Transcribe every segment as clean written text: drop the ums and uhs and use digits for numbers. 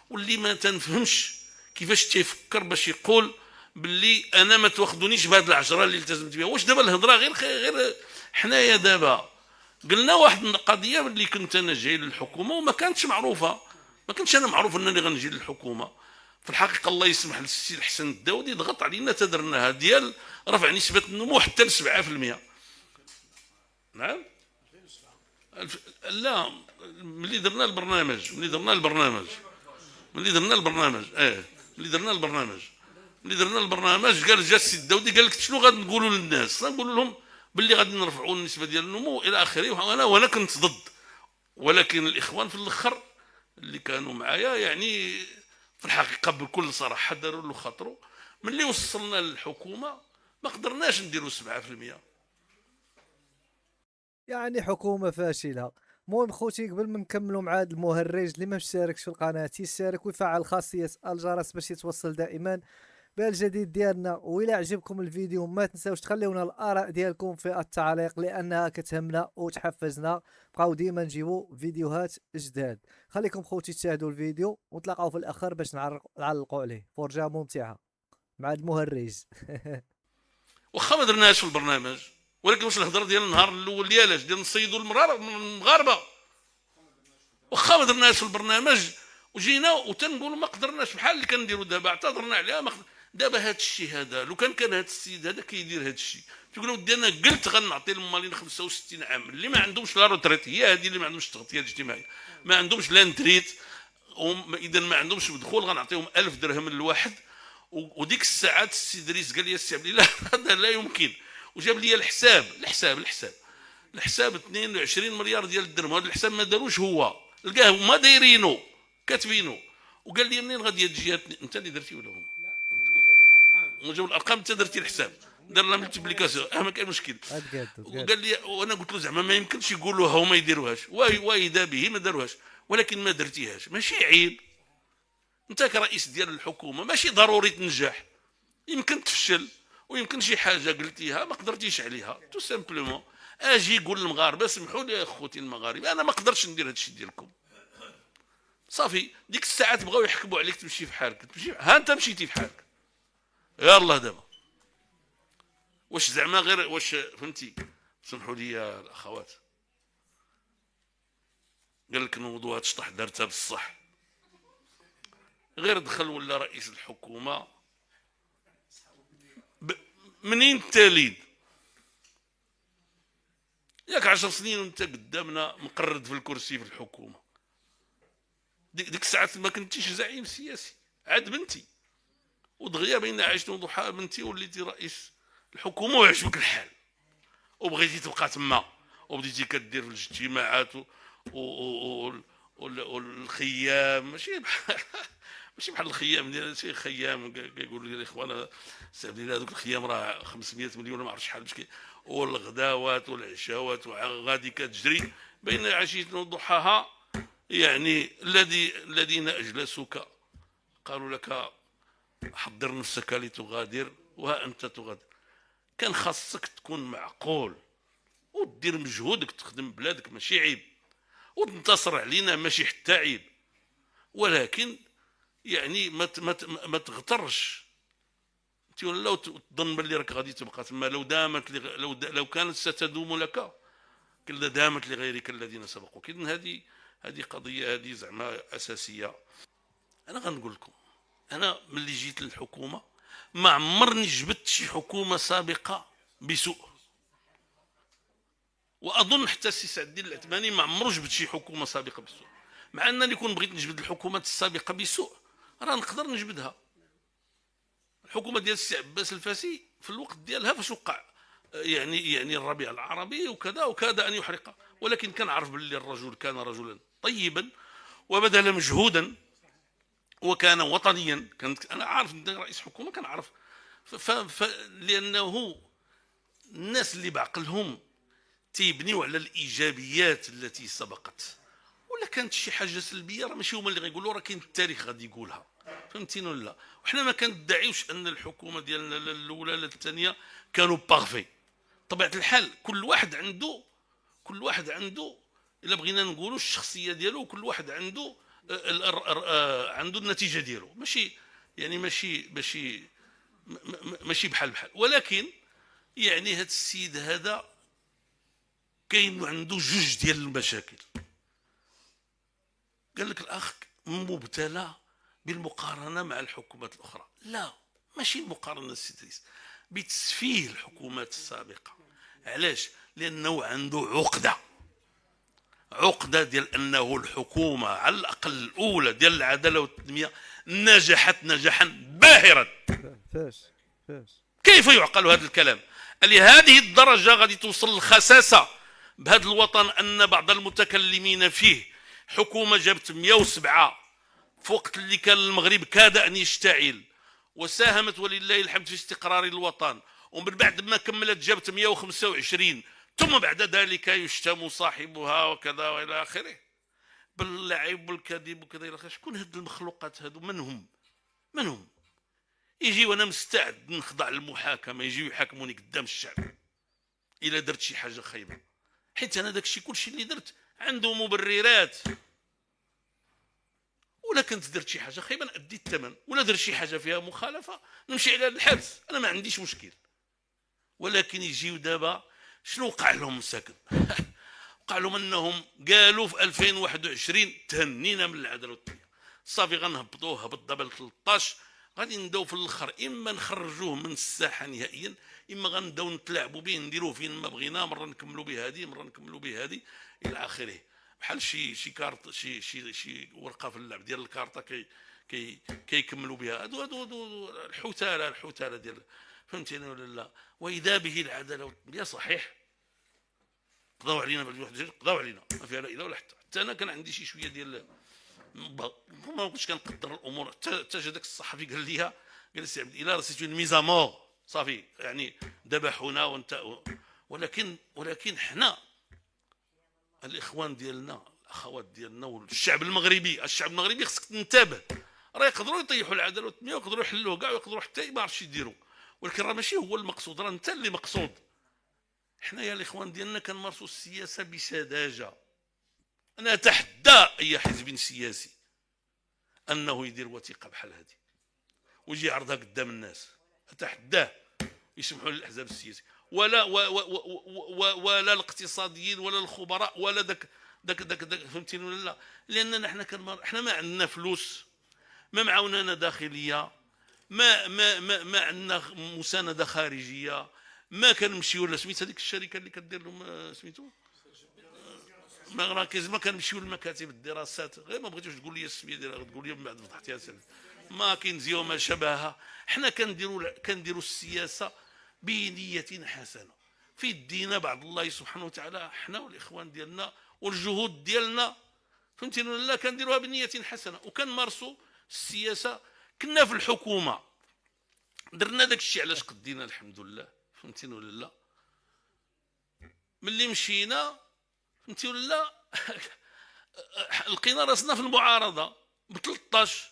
واللي ما تنفهمش كيفاش تيفكر باش يقول باللي انا ما تواخذونيش بهذه العشره اللي التزمت بها. واش دابا الهضره غير حنايا دابا قلنا واحد القضيه اللي كنت انا جاي للحكومه وما كانتش معروفه، ما كنتش انا معروف انني غنجي للحكومه. في الحقيقه الله يسمح للسي الحسن الداودي ضغط علينا تدرناها ديال رفع نسبه النمو حتى ل 7%. نعم لا، ملي درنا البرنامج ملي درنا البرنامج ملي درنا البرنامج ملي درنا البرنامج ملي درنا البرنامج قال جا السي الداودي قال لك شنو غادي نقولوا للناس؟ نقولوا لهم باللي غادي نرفعوا النسبه ديال النمو الى اخره. وانا كنت ضد، ولكن الاخوان في الاخر اللي كانوا معايا يعني في الحقيقه بكل صراحه داروا له خاطروا. ملي وصلنا للحكومه ما قدرناش نديروا 7%. يعني حكومة فاشلة. المهم خوتي، قبل ما نكملوا مع هذا المهرج اللي ما مشتركش في القناة يشترك ويفعل خاصية الجرس باش يتوصل دائما بالجديد ديالنا. وإلا عجبكم الفيديو ما تنساوش تخليونا الآراء ديالكم في التعليق لأنها كتهمنا وتحفزنا بقاو ديما نجيبو فيديوهات جداد. خليكم خوتي تشاهدوا الفيديو ونتلاقاو في الآخر باش نعلقوا عليه. فرجة ممتعة مع المهرج. واخا ما درناهاش في البرنامج، ولكن واش الهضره ديال النهار الاول ديالاش ديال نصيدوا المغاربه. واخا ما درناهاش في البرنامج وجينا وتنقولوا ما قدرناش بحال اللي كنديروا دابا اعتذرنا عليها دابا هذا الشيء هذا لو كان هذا السيد هذا كيدير هذا الشيء تقول ودي انا قلت غنعطي المالين 65 عام اللي ما عندهمش لا روتريت، هي هذه اللي ما عندهمش التغطيه الاجتماعيه، ما عندهمش لا نتريت، اذا ما عندهمش دخول غنعطيهم 1000 درهم للواحد. وديك الساعات السي دريس قال لي السي عبد الله هذا لا يمكن، وجاب لي الحساب 22 مليار ديال الدرهم. هذا الحساب ما داروش هو، لقاه هما دايرينه كاتبينه، وقال لي منين غادي تجي انت اللي درتي ولا هم؟ هما جابوا الارقام انت درتي الحساب دار لها ملتيبليكاسيون ما كاين مشكل. وقال لي وانا قلت له زعما ما يمكنش يقولوها هما يديروهاش، واذا به ما داروهاش، ولكن ما درتيهاش ماشي عيب. انت كرئيس ديال الحكومه ماشي ضروري تنجح، يمكن تفشل ويمكن شي حاجه قلتيها ما قدرتيش عليها تو سامبلومون. اجي قول للمغاربه سمحوا لي اخوتي المغاربه انا ما قدرتش ندير هذا الشيء ديالكم. صافي ديك الساعات بغاو يحكموا عليك تمشي في حالك، تمشي ها انت مشيتي في حالك. يلا دابا واش زعما غير واش فهمتي؟ سمحوا لي يا الاخوات، قال لك نوضوا هاد الشطح دارتها بصح، غير دخل ولا رئيس الحكومه منين تاليد ياك 10 سنين وانت قدامنا مقرد في الكرسي في الحكومه. ديك الساعات ما كنتيش زعيم سياسي عاد بنتي، ودغيا بين عشت وضحى بنتي وليتي رئيس الحكومه ويعجبك الحال وبغيتي تبقى تما وبديتي كدير في الاجتماعات والخيام ماشي بحال الخيام ديال شي خيام كيقولوا لي الاخوان سابلين هذوك الخيام راه 500 مليون ما عرف شحال مشكل، والغداوات والعشاوات وغادي كتجري بين عشيه وضحاها. يعني الذين اجلسوك قالوا لك حضر نفسك لتغادر وها انت تغادر. كان خاصك تكون معقول ودير مجهودك تخدم بلادك ماشي عيب، وتنتصر علينا ماشي حتى عيب، ولكن يعني ما تغترش انت ولا تظن باللي راك غادي تبقى تما. لو كانت ستدوم لك كلا دامت لغيرك الذين سبقوك. اذن هذه قضيه هذه زعما اساسيه. انا غنقول لكم انا ملي جيت للحكومه ما عمرني جبت شي حكومه سابقه بسوء، واظن حتى السي سعد الدين العثماني ما عمرو جبت شي حكومه سابقه بسوء. مع انني كون بغيت نجبد الحكومات السابقه بسوء راه نقدر نجبدها. الحكومه ديال السي عباس الفاسي في الوقت ديالها فاش وقع يعني الربيع العربي وكذا وكاد ان يحرقه، ولكن كان عارف باللي الرجل كان رجلا طيبا وبذل مجهودا وكان وطنيا. كنت انا عارف ان رئيس حكومه كان عارف لانه الناس اللي بعقلهم تيبنيو على الايجابيات التي سبقت، ولا كانت شي حاجه سلبيه راه ماشي هما اللي غيقولوا، راه كاين التاريخ غادي يقولها. فهمتيني ولا؟ وحنا ما كندعيوش ان الحكومه ديالنا لا الاولى لا الثانيه كانوا باغفي. طبيعه الحال كل واحد عنده الا بغينا نقولوا الشخصيه ديالو، كل واحد عنده عنده النتيجه ديالو، ماشي يعني ماشي بحال بحال. ولكن يعني هذا السيد هذا كاين عنده جوج ديال المشاكل. قال لك الاخ مبتلى بالمقارنه مع الحكومات الاخرى. لا، ماشي المقارنه السيدريس، بتسفيه الحكومات السابقه. علاش؟ لانه عنده عقده ديال انه الحكومه على الاقل الاولى ديال العداله والتنميه نجحت نجاحا باهرا. فاش كيف يعقل هذا الكلام؟ لهذه الدرجه غادي توصل الخساسه بهذا الوطن ان بعض المتكلمين فيه حكومه جابت 107 في وقت اللي كان المغرب كاد ان يشتعل، وساهمت ولله الحمد في استقرار الوطن، ومن بعد ما كملت جابت 125، ثم بعد ذلك يشتم صاحبها وكذا والى اخره باللعب والكذب وكذا الى اخره. شكون هاد المخلوقات هادو؟ من هم؟ يجي وانا مستعد نخضع للمحاكمه، يجيو يحاكموني قدام الشعب الا درت شي حاجه خايبه، حيت انا داكشي كلشي اللي درت عنده مبررات. ولا كنت درت شي حاجه خايبه نادي الثمن، ولا درت شي حاجه فيها مخالفه نمشي على الحبس، انا ما عنديش مشكل. ولكن يجيو دابا شنو وقع لهم مساكن؟ وقع لهم انهم قالوا في 2021 تهنينا من العداله والتنميه، صافي غنهبطوه هبط دابا ل 13، غادي نبداو في الاخر اما نخرجوه من الساحه نهائيا، اما غنبداو نتلاعبوا به نديروه فين ما بغينا، مره نكملوا به هذه مره نكملوا به هذه الى اخره. بحال شي كارت شي ورقه في اللعب ديال الكارطه كيكملوا بها هادو الحوتاله ديال، فهمتيني ولا لا؟ واذا به العداله والتنميه صحيح قضاو علينا بعد واحد قضاو علينا، ما فيها لا اله ولا حتى انا كان عندي شي شويه ديال ما كنتش كنقدر الامور. حتى جا داك الصحفي قال لي سي عبد الاله راه سيتو ميزامور، صافي يعني ذبحونا وانت. ولكن حنا الاخوان ديالنا الاخوات ديالنا والشعب المغربي خصك تنتبه، راه يقدروا يطيحوا العداله والتنميه ويقدروا يحلوه كاع ويقدروا حتى ما عرفش يديروا، ولكن راه ماشي هو المقصود، راه انت اللي مقصود. حنا يا الاخوان ديالنا كنمارسوا السياسه بسذاجه. انا اتحدى اي حزب سياسي انه يدير وثيقه بحال هذه ويجي يعرضها قدام الناس، اتحداه يسمحوا للاحزاب السياسيه ولا الاقتصاديين ولا الخبراء ولا داك فهمتيني ولا لا؟ لاننا حنا ما عندنا فلوس، ما معاوننا داخليه، ما عندنا مسانده خارجيه، ما كنمشيو ولا سميت هذيك الشركه اللي كدير لهم سميتو مراكز، ما كنمشيو لمكاتب الدراسات، غير ما بغيتوش تقول لي السميه ديالها غتقول لي من بعد فضحتيها سنه ما كينزيو ما شبهها. حنا كنديروا السياسه بنيه حسنه في دينا بعد الله سبحانه وتعالى، حنا والاخوان ديالنا والجهود ديالنا فهمتيني ولا لا، كنديروها بنيه حسنه وكنمارسوا السياسه. كنا في الحكومه درنا داك الشيء علاش قدينا الحمد لله، فهمتيني ولا لا؟ ملي مشينا فهمتي ولا لا لقينا راسنا في المعارضه ب 13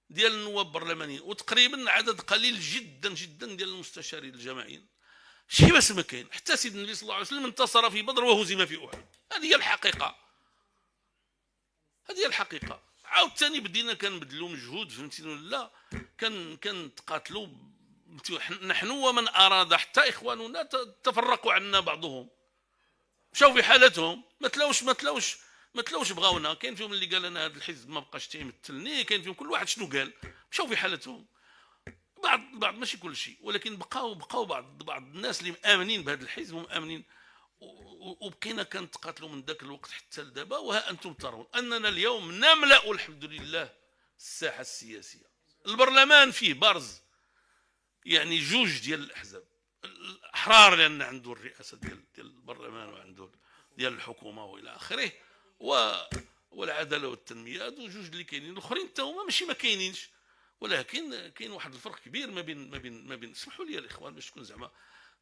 ديال النواب البرلمانيين وتقريبا عدد قليل جدا جدا ديال المستشارين الجماعيين. شي بس ما كاين. حتى سيدنا النبي صلى الله عليه وسلم انتصر في بدر وهزم في احد. هذه هي الحقيقه، هذه هي الحقيقه. عاود ثاني بدينا كنبذلوا مجهود فهمتيني ولا لا، كنتقاتلوا نحن ومن اراد، حتى اخواننا تفرقوا عنا بعضهم، مشاو في حالتهم، ما تلاوش بغاونا. كاين فيهم اللي قال انا هذا الحزب ما بقاش تيمثلني، كاين فيهم كل واحد شنو قال، مشاو في حالتهم. بعض ماشي كل شيء، ولكن بقاو بعض الناس اللي مآمنين بهذا الحزب ومآمنين، وبقينا كنتقاتلوا من ذاك الوقت حتى لدابا. وها انتم ترون اننا اليوم نملأ الحمد لله الساحه السياسيه. البرلمان فيه بارز يعني جوج ديال الاحزاب الاحرار، لان عنده الرئاسه ديال البرلمان وعنده ديال الحكومه والى اخره، والعداله والتنميه. هادو جوج اللي كاينين، الاخرين حتى هما ماشي ما كاينينش، ولكن كاين واحد الفرق كبير ما بين اسمحوا لي الاخوان باش تكون زعما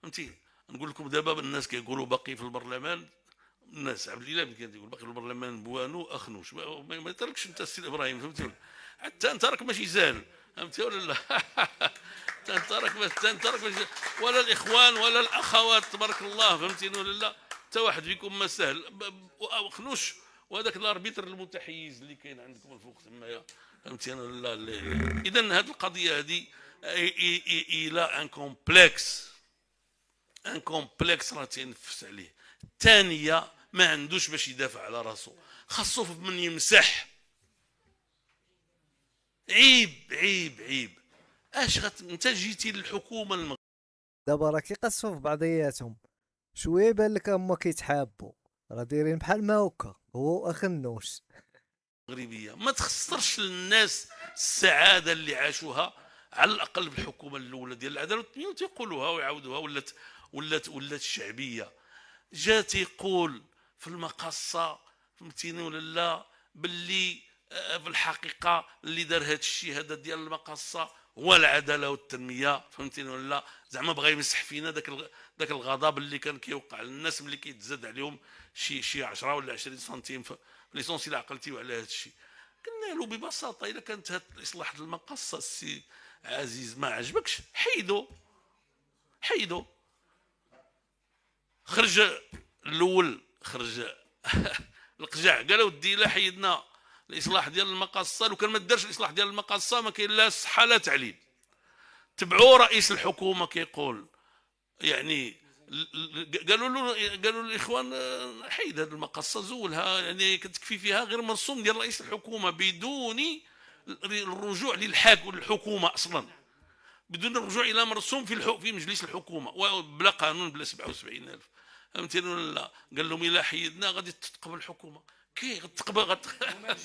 فهمتي. نقول لكم دابا الناس كيقولوا باقي في البرلمان، الناس عبد الاله كيقول باقي في البرلمان بوانو اخنوش، ما يتركش انت السي ابراهيم فهمتي، حتى انت راك ماشي ساهل فهمتي ولا لا انت راك ماشي، ولا الاخوان ولا الاخوات تبارك الله فهمتيني ولا لا، حتى واحد فيكم ما سهل. اخنوش وهذاك الاربيتر المتحيز اللي كاين عندكم الفوق تمايا، فهمتي انا لا. اذا هذه القضيه هذه الى ان كومبلكس راه تينفس عليه. الثانيه ما عندوش باش يدافع على راسو، خاصو من يمسح. عيب عيب عيب. اش انت جيتي للحكومه دابا راه كيقصفوا في بعضياتهم، شويه يبان لك هما كيتحابوا، راه دايرين بحال ما هكا هو اخنوش. المغربيه ما تخسرش للناس السعاده اللي عاشوها، على الاقل بالحكومه الاولى ديال العداله والتنميه، تيقولوها ويعاودوها، ولات الشعبيه. جا تيقول في المقصه، فهمتيني ولا لا، باللي في الحقيقه اللي دار هذا الشيء هذا ديال المقصه هو العداله والتنميه، فهمتيني ولا لا. زعما بغى يمسح فينا داك الغضب اللي كان كيوقع للناس ملي كيتزاد عليهم شي 10 ولا 20 سنتيم في ليسونسيال عقلتيو على هذا الشيء. قلنا له ببساطه اذا كانت هاد الاصلاح ديال المقصه السي عزيز ما عجبكش حيدو. خرج الاول، خرج القجع قال ودي الا حيدنا الاصلاح ديال المقصه، لو كان ما دارش الاصلاح ديال المقصه ما كاين لا صحه لا تعليم. تبعوا رئيس الحكومه كيقول يعني قالوا الاخوان حيد هذه المقصه زولها، يعني كتكفي فيها غير مرسوم ديال رئيس الحكومه بدون الرجوع للحكومه اصلا، بدون الرجوع الى مرسوم في مجلس الحكومه وبلا قانون بلا 77,000. فهمتيني ولا لا؟ قال لهم الا حيدنا غادي تتقبل الحكومه. كي غتقبل غتقبل،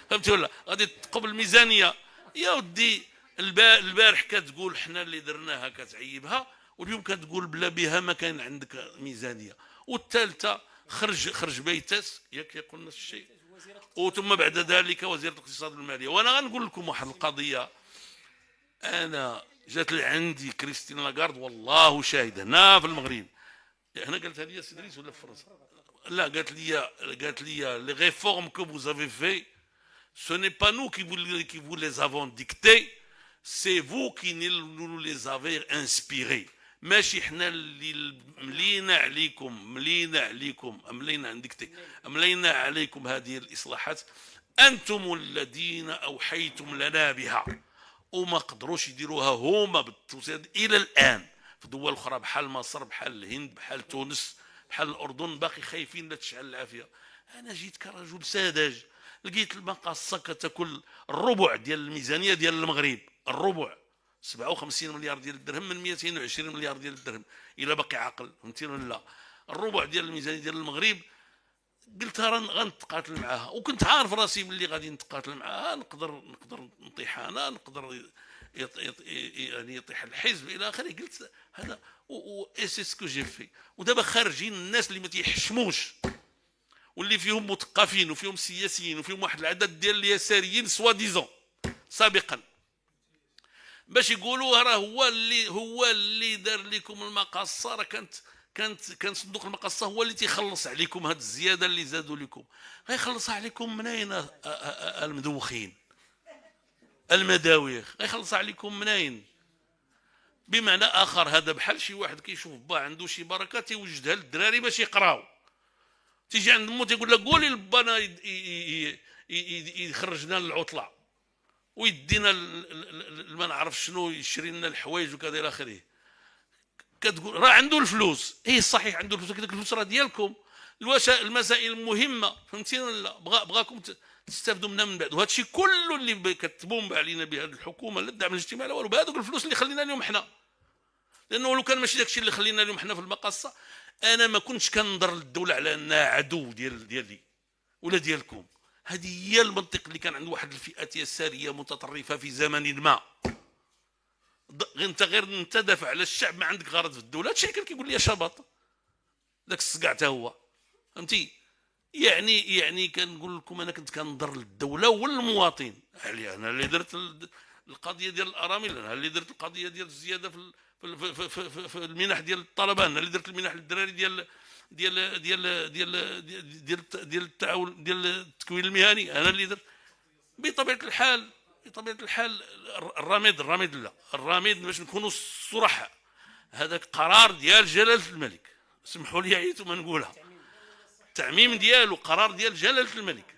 فهمتي ولا؟ غادي تقبل الميزانيه. يا ودي البارح كتقول حنا اللي درناها كتعيبها، واليوم كتقول بلا بها ما كان عندك ميزانيه. والثالثه خرج بيتس ياك يقول نفس الشيء، وثم بعد ذلك وزيره الاقتصاد والماليه. وانا غنقول لكم واحد القضيه، انا جات عندي كريستين لاغارد والله شاهد هنا في المغرب، هنا قالتها لي سي دريس ولا في فرنسا؟ لا قالت لي لي ريفورم كو فوز افي في ce n'est pas nous qui vous les avons dictées, c'est vous qui nous les avez inspirés. ماشي حنا اللي ملينا عليكم هذه الاصلاحات، انتم الذين اوحيتم لنا بها. وما قدروش يديروها هما بالتوسيد الى الان. في دول اخرى بحال مصر بحال الهند بحال تونس بحال الاردن باقي خايفين لا تشعل العافيه. انا جيت كرجل ساذج، لقيت المقاصه كتاكل الربع ديال الميزانيه ديال المغرب، الربع 57 مليار ديال الدرهم من 220 مليار ديال الدرهم، الا باقي عقل، فهمتي ولا لا؟ الربع ديال الميزانيه ديال المغرب. قلت غنتقاتل معاها، وكنت عارف راسي باللي غادي نتقاتل معاها، نقدر نطيح انا، نقدر يعني يطيح الحزب الى اخره. قلت هذا سي سكو جي في. ودابا خارجين الناس اللي ما تيحشموش، واللي فيهم مثقفين وفيهم سياسيين وفيهم واحد العدد ديال اليساريين سوا ديزون سابقا، باش يقولوا راه هو اللي دار لكم المقاصه. راه كان صندوق المقاصه هو اللي تيخلص عليكم هاد الزياده اللي زادوا لكم. غيخلصها عليكم منين؟ المدوخين المداويخ غيخلصها عليكم منين؟ بمعنى اخر هذا بحال شي واحد كيشوف با عنده شي بركه تيوجدها للدراري باش يقراو، تيجي عند مو تيقول لك قولي لبانا يخرجنا للعطله ويدينا ما نعرف شنو، يشري لنا الحوايج وكذا الى اخره. كتقول راه عنده الفلوس، ايه صحيح عنده الفلوس، ديك الفلوس راه ديالكم. المسائل المهمه، فهمتيني ولا؟ بغاكم تستافدوا منها من بعد. وهذا الشيء كله اللي كتبوم علينا بهذه الحكومه لا الدعم الاجتماعي لا والو، بهذوك الفلوس اللي خلينا اليوم حنا. لانه لو كان ماشي داك الشيء اللي خلينا اليوم حنا في المقاصه، انا ما كنتش كنظر للدوله على انها عدو ديالي ولا ديالكم. هذه هي المنطق اللي كان عند واحد الفئات يساريه متطرفه في زمن ما. انت دافع على الشعب، ما عندك غرض في الدوله. هادشي اللي كان كيقول لي شبط داك الصقع حتى هو، فهمتي؟ يعني كنقول لكم انا كنت كنضر للدوله والمواطن. انا اللي درت القضيه ديال الارامل، انا اللي درت القضيه ديال الزياده في المنح ديال الطلبه، انا اللي درت المنح للدراري ديال ديال ديال ديال ديال ديال التعاون ديال التكوين المهني، انا اللي درت. بطبيعه الحال الرامد باش نكونوا صراحه، هذاك قرار ديال جلاله الملك، سمحوا لي عييت وما نقولها. التعميم ديالو قرار ديال جلاله الملك.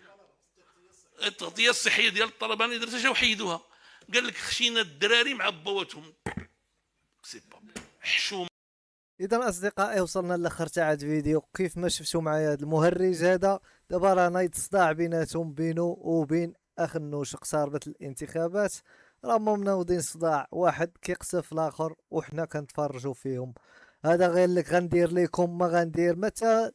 التغطيه الصحيه ديال الطلباني درتها جاو حيدوها، قال لك خشينا الدراري مع بواتهم. سي با حشومه. اذا اصدقائي وصلنا لاخر تاع هذا الفيديو. كيف ما شفتوا معايا هذا المهرج هذا دابا راه نايض صداع بيناتهم بينه وبين اخ النوش. قصاربت الانتخابات راهم منوضين صداع، واحد كيقصف الاخر وحنا كنتفرجوا فيهم. هذا غير لك غندير لكم ما غندير متى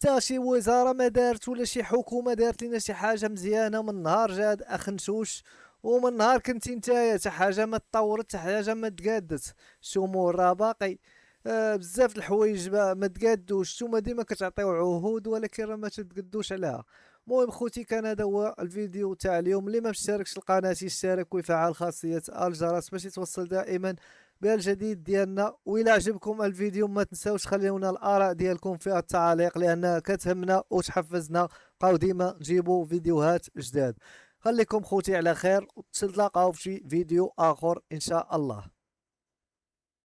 حتى شي وزاره ما دارت ولا شي حكومه دارت لنا شي حاجه مزيانه من نهار جاد اخ نشوش، ومن نهار كنتي نتايا حتى حاجه ما تطورت حتى حاجه ما تقادت. الشمول راه باقي بزاف د الحوايج ما تقادوش. نتوما ديما كتعطيو عهود ولكن راه ما تتقدوش عليها. المهم خوتي كان هذا هو الفيديو تاع اليوم. اللي ما مشتركش القناه يشترك ويفعل خاصيه الجرس باش يتوصل دائما بالجديد ديالنا. وإلا عجبكم الفيديو ما تنساوش خليونا الآراء ديالكم في التعاليق لأنها كتهمنا وتحفزنا بقاو ديما نجيبو فيديوهات جداد. خليكم خوتي على خير وتلاقاو في فيديو آخر إن شاء الله.